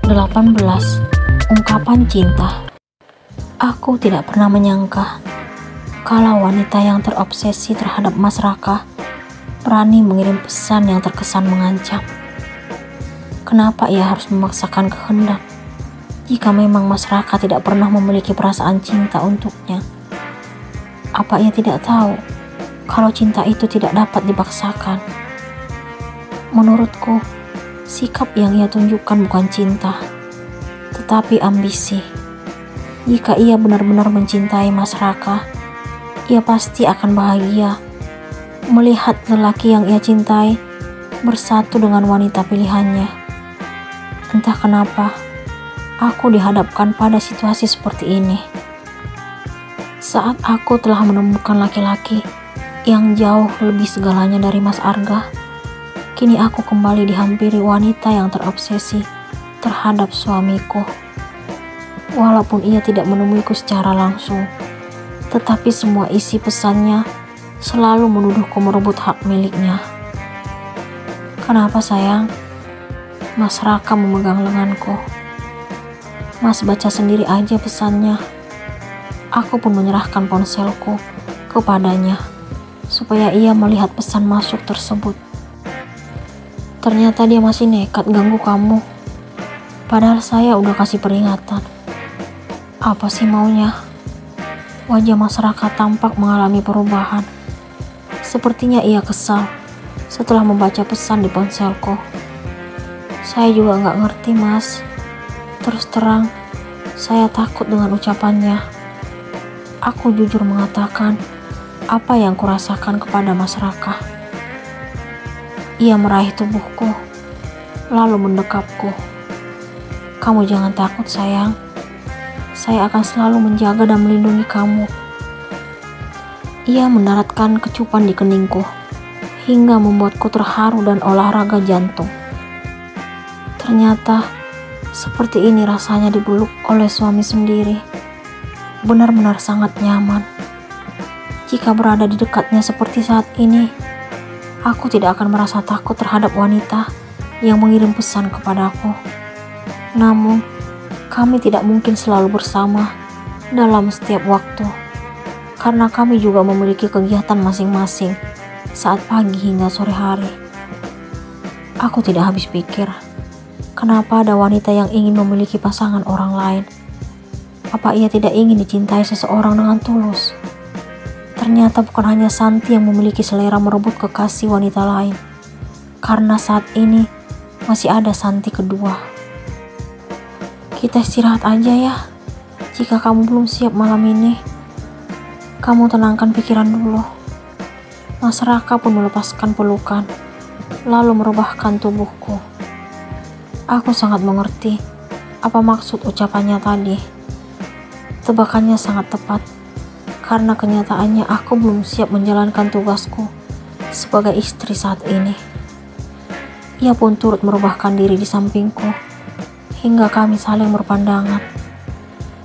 18. Ungkapan cinta. Aku tidak pernah menyangka kalau wanita yang terobsesi terhadap Mas Raka berani mengirim pesan yang terkesan mengancam. Kenapa ia harus memaksakan kehendak jika memang Mas Raka tidak pernah memiliki perasaan cinta untuknya? Apa ia tidak tahu kalau cinta itu tidak dapat dipaksakan? Menurutku, sikap yang ia tunjukkan bukan cinta, tetapi ambisi. Jika ia benar-benar mencintai Mas Raka, ia pasti akan bahagia melihat lelaki yang ia cintai bersatu dengan wanita pilihannya. Entah kenapa, aku dihadapkan pada situasi seperti ini. Saat aku telah menemukan laki-laki yang jauh lebih segalanya dari Mas Arga, kini aku kembali dihampiri wanita yang terobsesi terhadap suamiku. Walaupun ia tidak menemuiku secara langsung, tetapi semua isi pesannya selalu menuduhku merebut hak miliknya. Kenapa sayang? Mas Raka memegang lenganku. Mas baca sendiri aja pesannya. Aku pun menyerahkan ponselku kepadanya supaya ia melihat pesan masuk tersebut. Ternyata dia masih nekat ganggu kamu. Padahal saya udah kasih peringatan. Apa sih maunya? Wajah Mas Raka tampak mengalami perubahan. Sepertinya ia kesal setelah membaca pesan di ponselku. Saya juga nggak ngerti, Mas. Terus terang, saya takut dengan ucapannya. Aku jujur mengatakan apa yang kurasakan kepada Mas Raka. Ia meraih tubuhku, lalu mendekapku. Kamu jangan takut sayang. Saya akan selalu menjaga dan melindungi kamu. Ia mendaratkan kecupan di keningku, hingga membuatku terharu dan olahraga jantung. Ternyata, seperti ini rasanya dipeluk oleh suami sendiri. Benar-benar sangat nyaman. Jika berada di dekatnya seperti saat ini, aku tidak akan merasa takut terhadap wanita yang mengirim pesan kepadaku. Namun, kami tidak mungkin selalu bersama dalam setiap waktu, karena kami juga memiliki kegiatan masing-masing saat pagi hingga sore hari. Aku tidak habis pikir, kenapa ada wanita yang ingin memiliki pasangan orang lain? Apa ia tidak ingin dicintai seseorang dengan tulus? Ternyata bukan hanya Santi yang memiliki selera merebut kekasih wanita lain, karena saat ini masih ada Santi kedua. Kita istirahat aja ya. Jika kamu belum siap malam ini, kamu tenangkan pikiran dulu. Mas Raka pun melepaskan pelukan, lalu merebahkan tubuhku. Aku sangat mengerti apa maksud ucapannya tadi. Tebakannya sangat tepat, karena kenyataannya aku belum siap menjalankan tugasku sebagai istri saat ini. Ia pun turut merebahkan diri di sampingku, hingga kami saling berpandangan.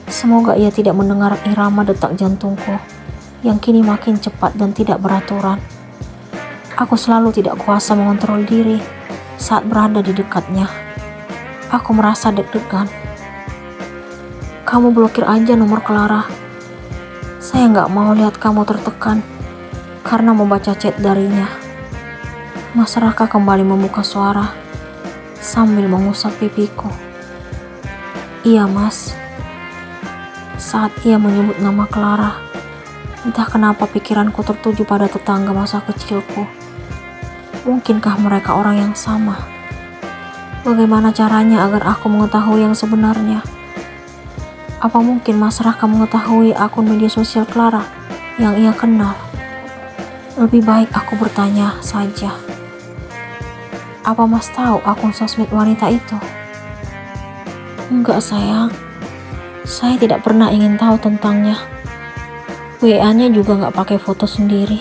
Semoga ia tidak mendengar irama detak jantungku yang kini makin cepat dan tidak beraturan. Aku selalu tidak kuasa mengontrol diri saat berada di dekatnya. Aku merasa deg-degan. Kamu blokir aja nomor Clara. Saya nggak mau lihat kamu tertekan karena membaca chat darinya. Mas Raka kembali membuka suara sambil mengusap pipiku. Iya Mas. Saat ia menyebut nama Clara, entah kenapa pikiranku tertuju pada tetangga masa kecilku. Mungkinkah mereka orang yang sama? Bagaimana caranya agar aku mengetahui yang sebenarnya? Apa mungkin Mas Raka mengetahui akun media sosial Clara yang ia kenal? Lebih baik aku bertanya saja. Apa Mas tahu akun sosmed wanita itu? Enggak sayang, saya tidak pernah ingin tahu tentangnya. WA-nya juga nggak pakai foto sendiri.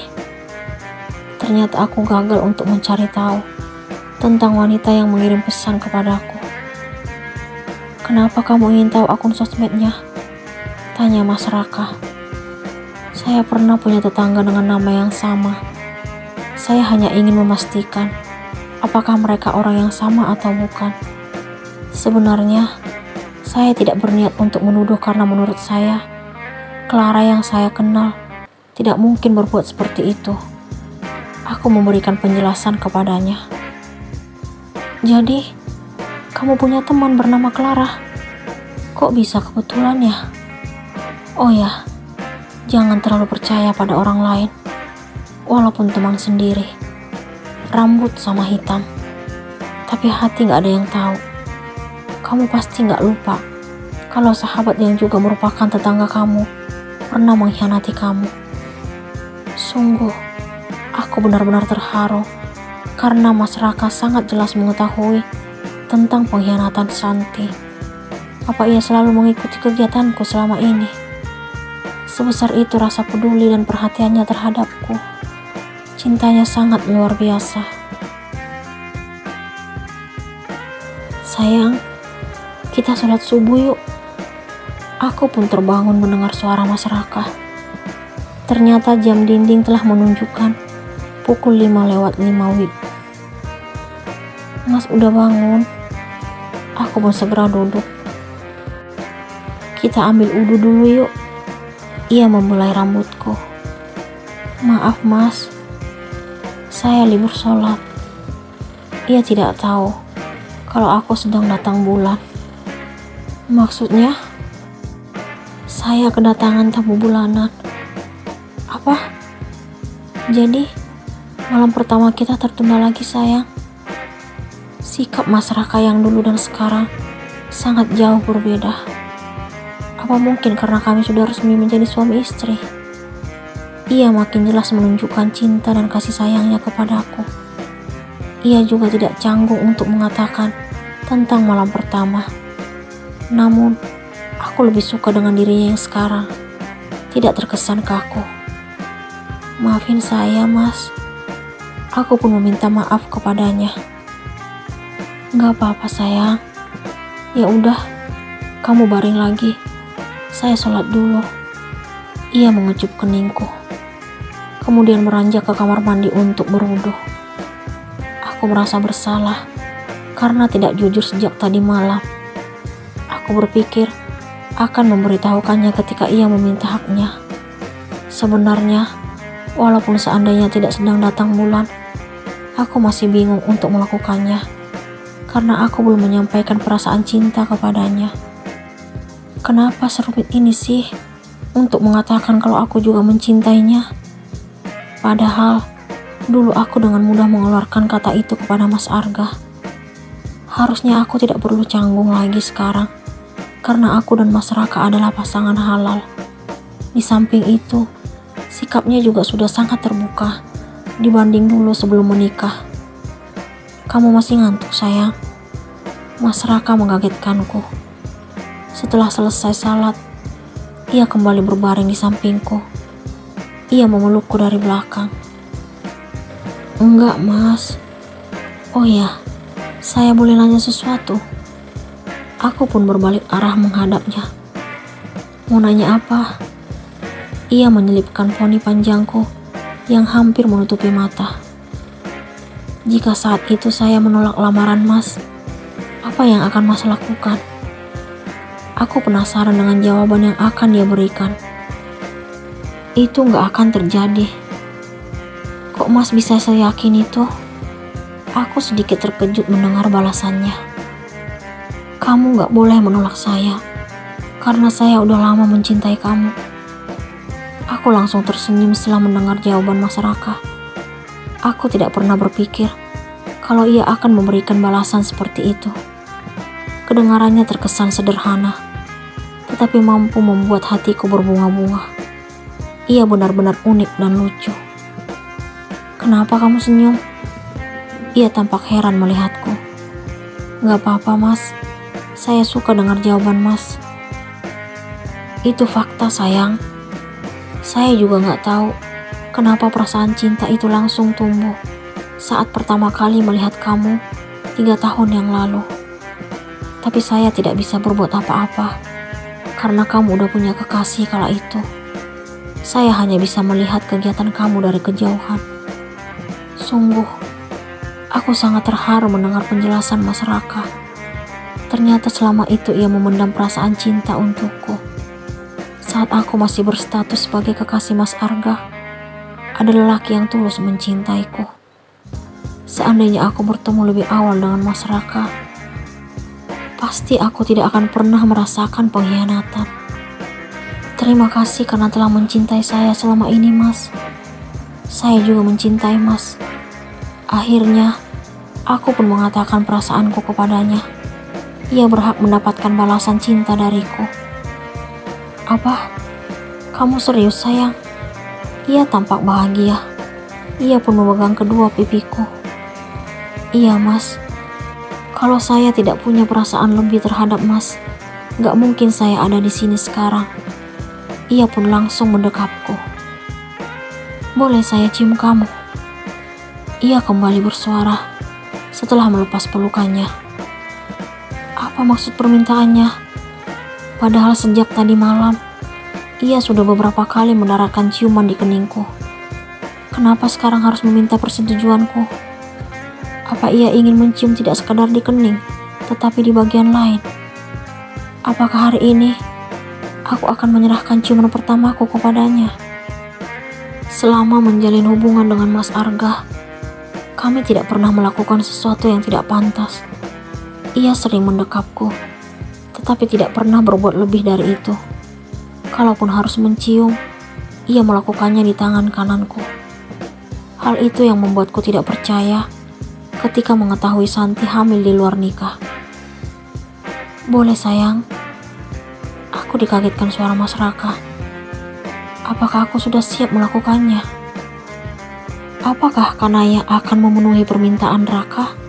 Ternyata aku gagal untuk mencari tahu tentang wanita yang mengirim pesan kepadaku. Kenapa kamu ingin tahu akun sosmednya? Tanya Mas Raka. Saya pernah punya tetangga dengan nama yang sama. Saya hanya ingin memastikan apakah mereka orang yang sama atau bukan. Sebenarnya, saya tidak berniat untuk menuduh karena menurut saya, Clara yang saya kenal tidak mungkin berbuat seperti itu. Aku memberikan penjelasan kepadanya. Jadi, kamu punya teman bernama Clara? Kok bisa kebetulan ya? Oh ya, jangan terlalu percaya pada orang lain, walaupun teman sendiri. Rambut sama hitam, tapi hati gak ada yang tahu. Kamu pasti gak lupa kalau sahabat yang juga merupakan tetangga kamu pernah mengkhianati kamu. Sungguh, aku benar-benar terharu karena Mas Raka sangat jelas mengetahui tentang pengkhianatan Santi. Apa ia selalu mengikuti kegiatanku selama ini? Sebesar itu rasa peduli dan perhatiannya terhadapku. Cintanya sangat luar biasa. Sayang, kita sholat subuh yuk. Aku pun terbangun mendengar suara Mas Raka. Ternyata jam dinding telah menunjukkan pukul 5:05 WIB. Mas udah bangun? Aku pun segera duduk. Kita ambil wudhu dulu yuk. Ia membelai rambutku. Maaf Mas, saya libur sholat. Ia tidak tahu kalau aku sedang datang bulan. Maksudnya, saya kedatangan tamu bulanan. Apa? Jadi, malam pertama kita tertunda lagi sayang. Sikap Mas Raka yang dulu dan sekarang sangat jauh berbeda. Apa mungkin karena kami sudah resmi menjadi suami istri? Ia makin jelas menunjukkan cinta dan kasih sayangnya kepadaku. Ia juga tidak canggung untuk mengatakan tentang malam pertama. Namun, aku lebih suka dengan dirinya yang sekarang. Tidak terkesan kaku. Maafin saya, Mas. Aku pun meminta maaf kepadanya. Gak apa-apa sayang. Ya udah, kamu baring lagi. Saya sholat dulu. Ia mengecup keningku. Kemudian beranjak ke kamar mandi untuk berwudu. Aku merasa bersalah karena tidak jujur sejak tadi malam. Aku berpikir akan memberitahukannya ketika ia meminta haknya. Sebenarnya, walaupun seandainya tidak sedang datang bulan, aku masih bingung untuk melakukannya. Karena aku belum menyampaikan perasaan cinta kepadanya. Kenapa serumit ini sih untuk mengatakan kalau aku juga mencintainya? Padahal dulu aku dengan mudah mengeluarkan kata itu kepada Mas Arga. Harusnya aku tidak perlu canggung lagi sekarang, karena aku dan Mas Raka adalah pasangan halal. Di samping itu, sikapnya juga sudah sangat terbuka dibanding dulu sebelum menikah. Kamu masih ngantuk sayang? Mas Raka mengagetkanku. Setelah selesai salat, ia kembali berbaring di sampingku. Ia memelukku dari belakang. Enggak Mas. Oh ya, saya boleh nanya sesuatu? Aku pun berbalik arah menghadapnya. Mau nanya apa? Ia menyelipkan poni panjangku yang hampir menutupi mata. Jika saat itu saya menolak lamaran Mas, apa yang akan Mas lakukan? Aku penasaran dengan jawaban yang akan dia berikan. Itu gak akan terjadi. Kok Mas bisa seyakin itu? Aku sedikit terkejut mendengar balasannya. Kamu gak boleh menolak saya, karena saya udah lama mencintai kamu. Aku langsung tersenyum setelah mendengar jawaban Mas Raka. Aku tidak pernah berpikir kalau ia akan memberikan balasan seperti itu. Kedengarannya terkesan sederhana, tetapi mampu membuat hatiku berbunga-bunga. Ia benar-benar unik dan lucu. Kenapa kamu senyum? Ia tampak heran melihatku. Gak apa-apa Mas, saya suka dengar jawaban Mas. Itu fakta sayang. Saya juga gak tahu kenapa perasaan cinta itu langsung tumbuh saat pertama kali melihat kamu 3 tahun yang lalu. Tapi saya tidak bisa berbuat apa-apa karena kamu udah punya kekasih kala itu. Saya hanya bisa melihat kegiatan kamu dari kejauhan. Sungguh, aku sangat terharu mendengar penjelasan Mas Raka. Ternyata selama itu ia memendam perasaan cinta untukku. Saat aku masih berstatus sebagai kekasih Mas Arga, ada lelaki yang tulus mencintaiku. Seandainya aku bertemu lebih awal dengan Mas Raka, pasti aku tidak akan pernah merasakan pengkhianatan. Terima kasih karena telah mencintai saya selama ini, Mas. Saya juga mencintai Mas. Akhirnya, aku pun mengatakan perasaanku kepadanya. Ia berhak mendapatkan balasan cinta dariku. Apa? Kamu serius, sayang? Ia tampak bahagia. Ia pun memegang kedua pipiku. Iya, Mas. Kalau saya tidak punya perasaan lebih terhadap Mas, gak mungkin saya ada di sini sekarang. Ia pun langsung mendekapku. Boleh saya cium kamu? Ia kembali bersuara setelah melepas pelukannya. Apa maksud permintaannya? Padahal sejak tadi malam, ia sudah beberapa kali mendaratkan ciuman di keningku. Kenapa sekarang harus meminta persetujuanku? Apa ia ingin mencium tidak sekadar di kening, tetapi di bagian lain? Apakah hari ini aku akan menyerahkan ciuman pertamaku kepadanya? Selama menjalin hubungan dengan Mas Arga, kami tidak pernah melakukan sesuatu yang tidak pantas. Ia sering mendekapku, tetapi tidak pernah berbuat lebih dari itu. Kalaupun harus mencium, ia melakukannya di tangan kananku. Hal itu yang membuatku tidak percaya ketika mengetahui Santi hamil di luar nikah. Boleh, sayang? Aku dikagetkan suara Mas Raka. Apakah aku sudah siap melakukannya? Apakah Kanaya akan memenuhi permintaan Raka?